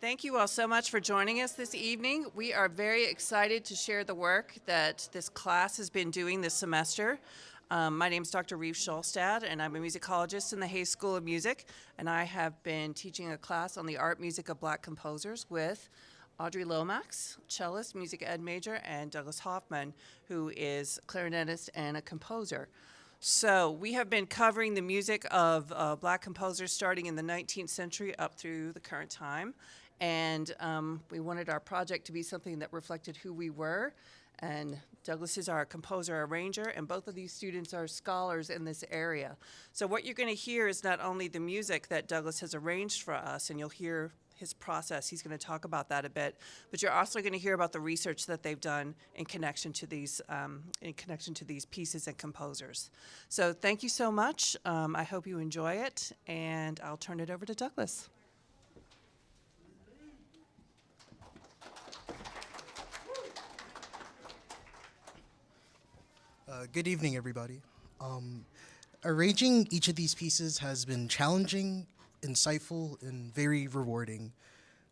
Thank you all so much for joining us this evening. We are very excited to share the work that this class has been doing this semester. My name is Dr. Reeves Shulstad, and I'm a musicologist in the Hayes School of Music, and I have been teaching a class on the art music of Black composers with Audrey Lomax, cellist, music ed major, and Douglas Hoffman, who is clarinetist and a composer. So we have been covering the music of Black composers starting in the 19th century up through the current time. And we wanted our project to be something that reflected who we were. And Douglas is our composer arranger, and both of these students are scholars in this area. So what you're going to hear is not only the music that Douglas has arranged for us, and you'll hear his process. He's going to talk about that a bit, but you're also going to hear about the research that they've done in connection to these pieces and composers. So thank you so much. I hope you enjoy it, and I'll turn it over to Douglas. Good evening, everybody. Arranging each of these pieces has been challenging, insightful, and very rewarding.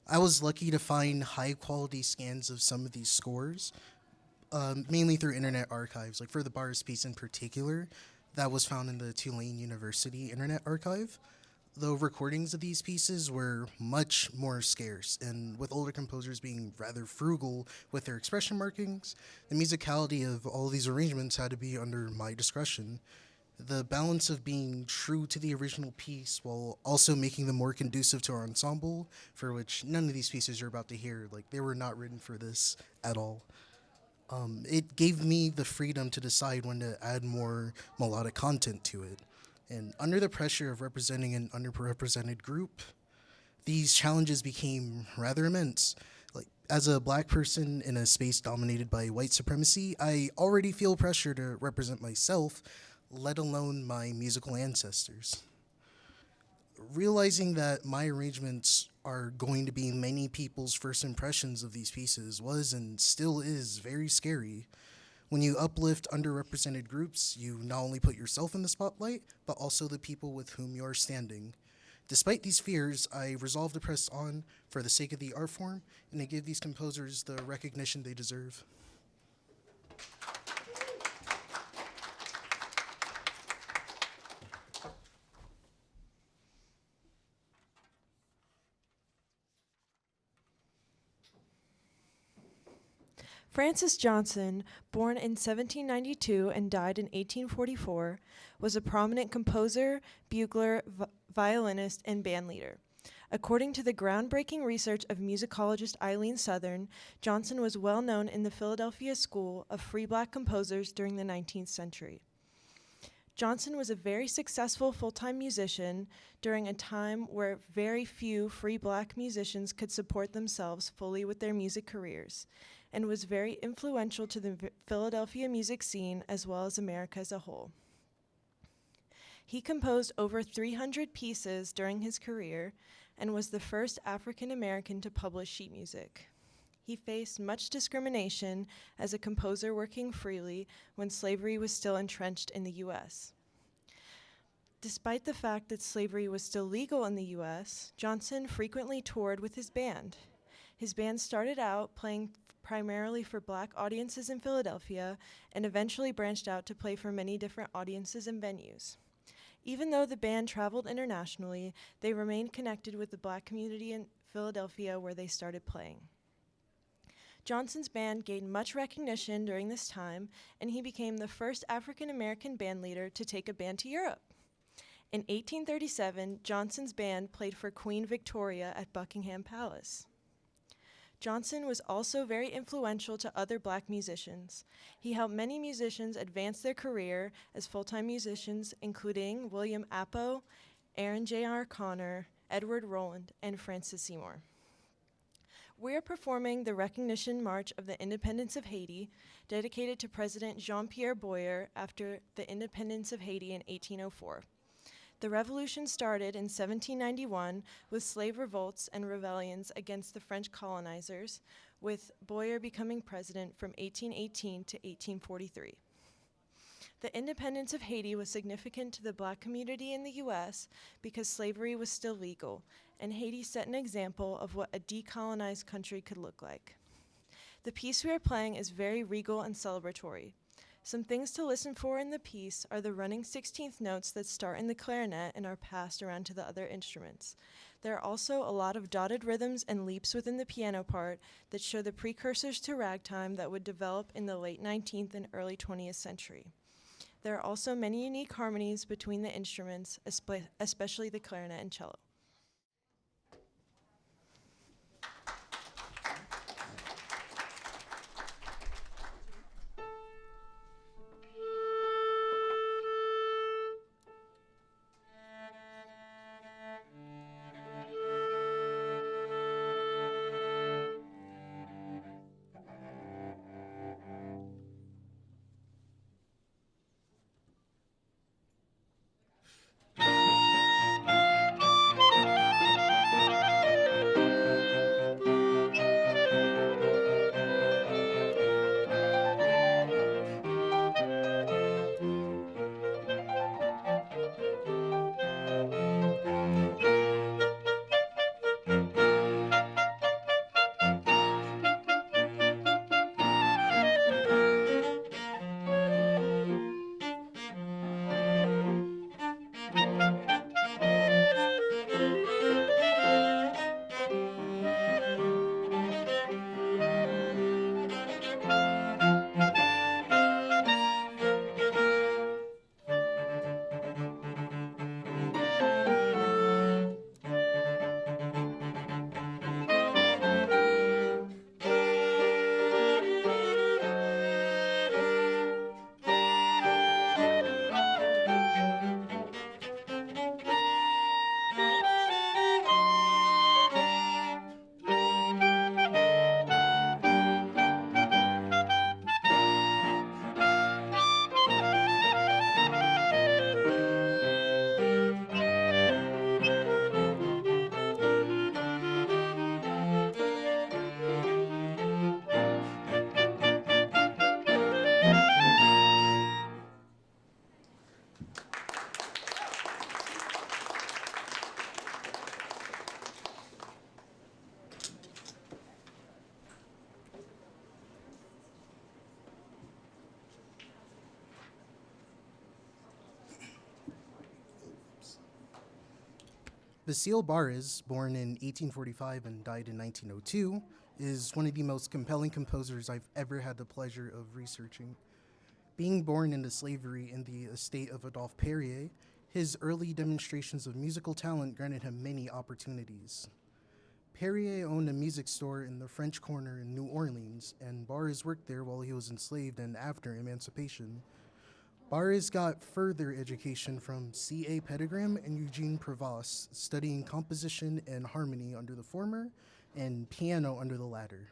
I was lucky to find high-quality scans of some of these scores, mainly through internet archives. Like for the Bars piece in particular, that was found in the Tulane University Internet Archive. Though recordings of these pieces were much more scarce, and with older composers being rather frugal with their expression markings, the musicality of all of these arrangements had to be under my discretion. The balance of being true to the original piece while also making them more conducive to our ensemble, for which none of these pieces you're about to hear, like they were not written for this at all. It gave me the freedom to decide when to add more melodic content to it. And under the pressure of representing an underrepresented group, these challenges became rather immense. Like, as a Black person in a space dominated by white supremacy, I already feel pressure to represent myself, let alone my musical ancestors. Realizing that my arrangements are going to be many people's first impressions of these pieces was and still is very scary. When you uplift underrepresented groups, you not only put yourself in the spotlight, but also the people with whom you are standing. Despite these fears, I resolved to press on for the sake of the art form and to give these composers the recognition they deserve. Francis Johnson, born in 1792 and died in 1844, was a prominent composer, bugler, violinist, and bandleader. According to the groundbreaking research of musicologist Eileen Southern, Johnson was well known in the Philadelphia School of Free Black Composers during the 19th century. Johnson was a very successful full-time musician during a time where very few free Black musicians could support themselves fully with their music careers, and was very influential to the Philadelphia music scene as well as America as a whole. He composed over 300 pieces during his career and was the first African American to publish sheet music. He faced much discrimination as a composer working freely when slavery was still entrenched in the U.S. Despite the fact that slavery was still legal in the U.S., Johnson frequently toured with his band. His band started out playing primarily for Black audiences in Philadelphia and eventually branched out to play for many different audiences and venues. Even though the band traveled internationally, they remained connected with the Black community in Philadelphia where they started playing. Johnson's band gained much recognition during this time, and he became the first African-American bandleader to take a band to Europe. In 1837, Johnson's band played for Queen Victoria at Buckingham Palace. Johnson was also very influential to other Black musicians. He helped many musicians advance their career as full-time musicians, including William Appo, Aaron J.R. Connor, Edward Rowland, and Francis Seymour. We are performing the Recognition March of the Independence of Haiti, dedicated to President Jean-Pierre Boyer after the independence of Haiti in 1804. The revolution started in 1791 with slave revolts and rebellions against the French colonizers, with Boyer becoming president from 1818 to 1843. The independence of Haiti was significant to the black community in the U.S. because slavery was still legal, and Haiti set an example of what a decolonized country could look like. The piece we are playing is very regal and celebratory. Some things to listen for in the piece are the running 16th notes that start in the clarinet and are passed around to the other instruments. There are also a lot of dotted rhythms and leaps within the piano part that show the precursors to ragtime that would develop in the late 19th and early 20th century. There are also many unique harmonies between the instruments, especially the clarinet and cello. Basile Barres, born in 1845 and died in 1902, is one of the most compelling composers I've ever had the pleasure of researching. Being born into slavery in the estate of Adolphe Perrier, his early demonstrations of musical talent granted him many opportunities. Perrier owned a music store in the French Quarter in New Orleans, and Barres worked there while he was enslaved and after emancipation. Barres got further education from C.A. Pettigrew and Eugene Prevost, studying composition and harmony under the former and piano under the latter.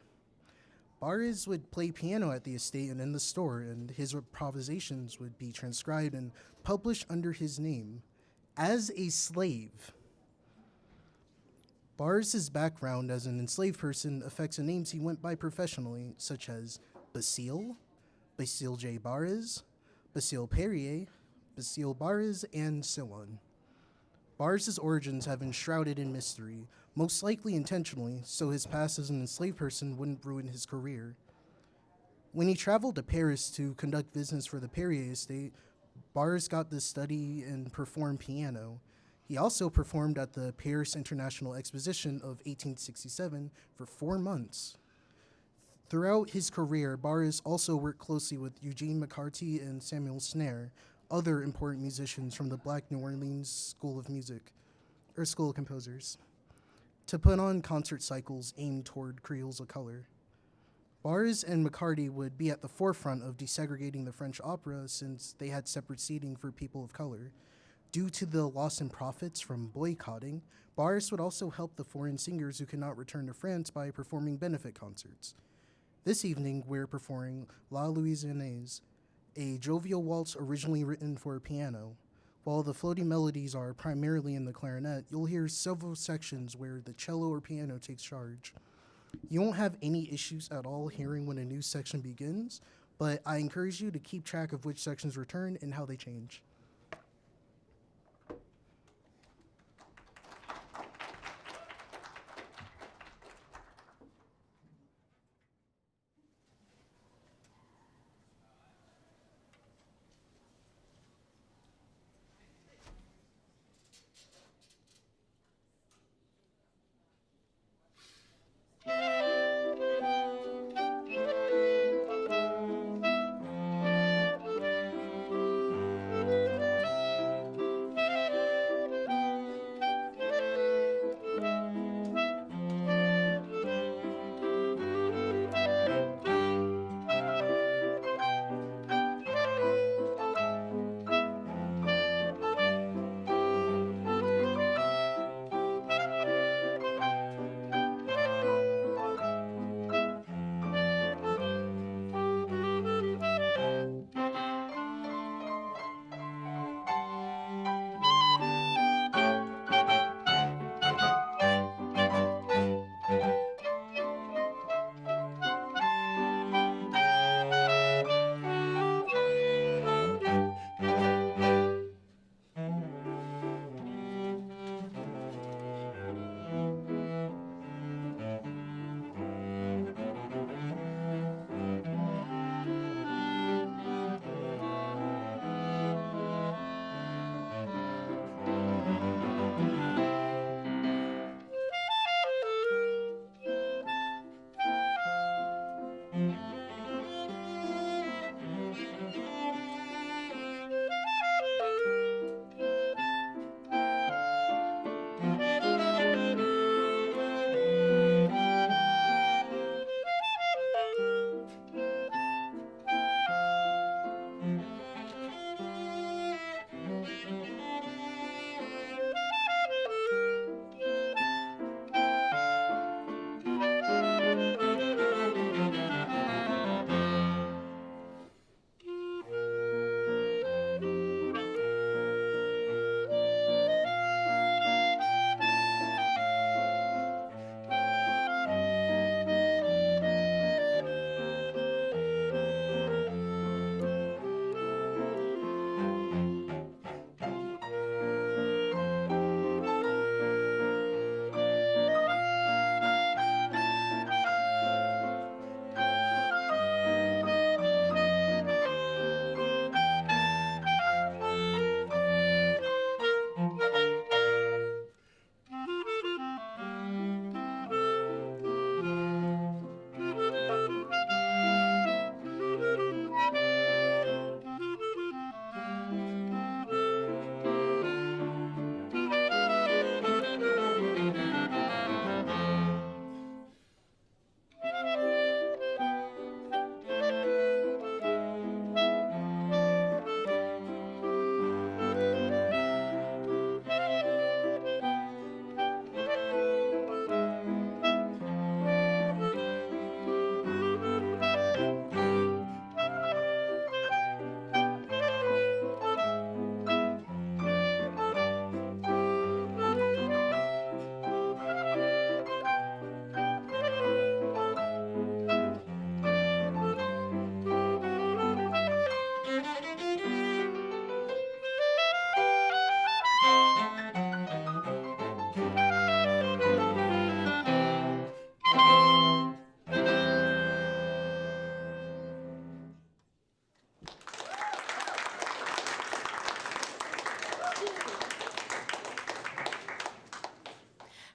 Barres would play piano at the estate and in the store, and his improvisations would be transcribed and published under his name as a slave. Barres' background as an enslaved person affects the names he went by professionally, such as Basile, Basile J. Barres, Basile Perrier, Basile Barres, and so on. Barres' origins have been shrouded in mystery, most likely intentionally, so his past as an enslaved person wouldn't ruin his career. When he traveled to Paris to conduct business for the Perrier estate, Barres got to study and perform piano. He also performed at the Paris International Exposition of 1867 for 4 months. Throughout his career, Barres also worked closely with Eugene McCarty and Samuel Snare, other important musicians from the Black New Orleans School of Composers, to put on concert cycles aimed toward Creoles of color. Barres and McCarty would be at the forefront of desegregating the French opera since they had separate seating for people of color. Due to the loss in profits from boycotting, Barres would also help the foreign singers who could not return to France by performing benefit concerts. This evening, we're performing La Louisiannaise, a jovial waltz originally written for piano. While the floating melodies are primarily in the clarinet, you'll hear several sections where the cello or piano takes charge. You won't have any issues at all hearing when a new section begins, but I encourage you to keep track of which sections return and how they change.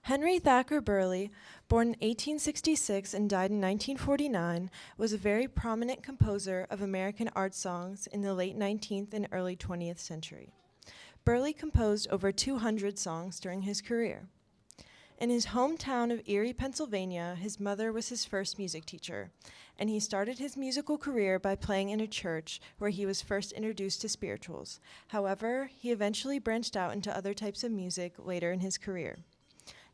Henry Thacker Burleigh, born in 1866 and died in 1949, was a very prominent composer of American art songs in the late 19th and early 20th century. Burleigh composed over 200 songs during his career. In his hometown of Erie, Pennsylvania, his mother was his first music teacher, and he started his musical career by playing in a church where he was first introduced to spirituals. However, he eventually branched out into other types of music later in his career.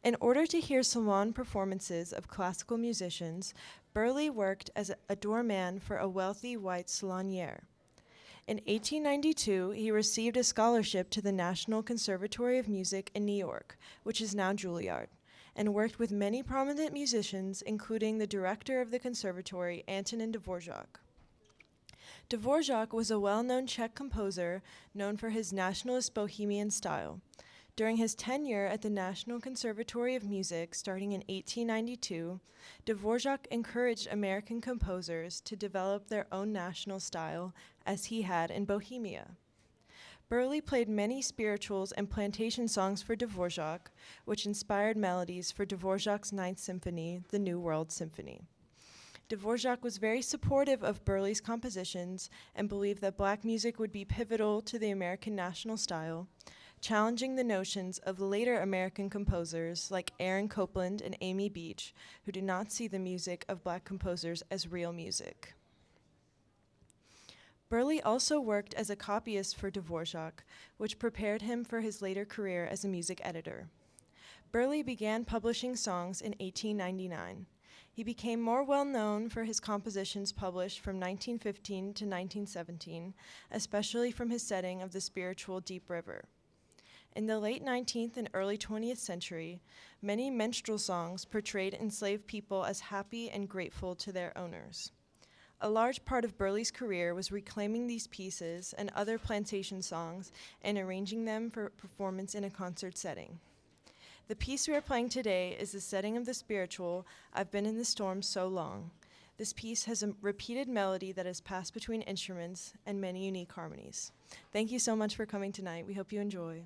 In order to hear salon performances of classical musicians, Burleigh worked as a doorman for a wealthy white salonier. In 1892, he received a scholarship to the National Conservatory of Music in New York, which is now Juilliard, and worked with many prominent musicians, including the director of the conservatory, Antonin Dvorak. Dvorak was a well-known Czech composer known for his nationalist bohemian style. During his tenure at the National Conservatory of Music starting in 1892, Dvorak encouraged American composers to develop their own national style, as he had in Bohemia. Burleigh played many spirituals and plantation songs for Dvorak, which inspired melodies for Dvorak's Ninth Symphony, the New World Symphony. Dvorak was very supportive of Burleigh's compositions and believed that black music would be pivotal to the American national style, challenging the notions of later American composers like Aaron Copland and Amy Beach, who did not see the music of black composers as real music. Burleigh also worked as a copyist for Dvorak, which prepared him for his later career as a music editor. Burleigh began publishing songs in 1899. He became more well-known for his compositions published from 1915 to 1917, especially from his setting of the spiritual Deep River. In the late 19th and early 20th century, many minstrel songs portrayed enslaved people as happy and grateful to their owners. A large part of Burleigh's career was reclaiming these pieces and other plantation songs and arranging them for performance in a concert setting. The piece we are playing today is the setting of the spiritual, I've Been in the Storm So Long. This piece has a repeated melody that is passed between instruments and many unique harmonies. Thank you so much for coming tonight. We hope you enjoy.